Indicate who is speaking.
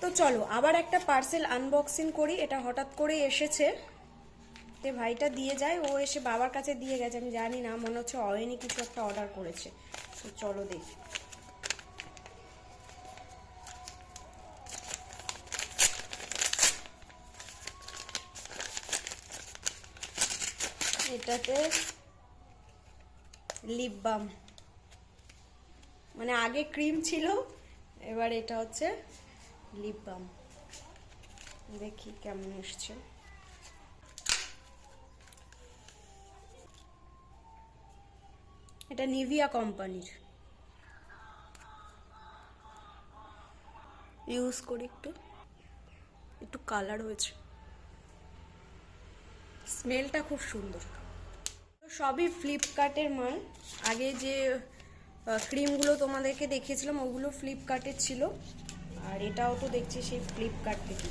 Speaker 1: তো চলো আবার একটা পার্সেল আনবক্সিং করি। এটা হঠাৎ করে এসেছে, তে ভাইটা দিয়ে যায়, ও এসে বাবার কাছে দিয়ে গেছে, আমি জানি না, মনে হচ্ছে অয়নি কিছু একটা অর্ডার করেছে। তো চলো দেখি। এটাতে লিপ বাম, মানে আগে ক্রিম ছিল, এবার এটা হচ্ছে লিপ বাম। দেখি কেমন এসছে। এটা নিভিয়া কোম্পানির, ইউজ করি, একটু একটু কালার হয়েছে, স্মেলটা খুব সুন্দর। সবই ফ্লিপকার্টের মাল। আগে যে ক্রিমগুলো তোমাদেরকে দেখিয়েছিলাম ওগুলো ফ্লিপকার্টের ছিল, আর এটাও তো দেখছি সেই ফ্লিপকার্ট থেকে।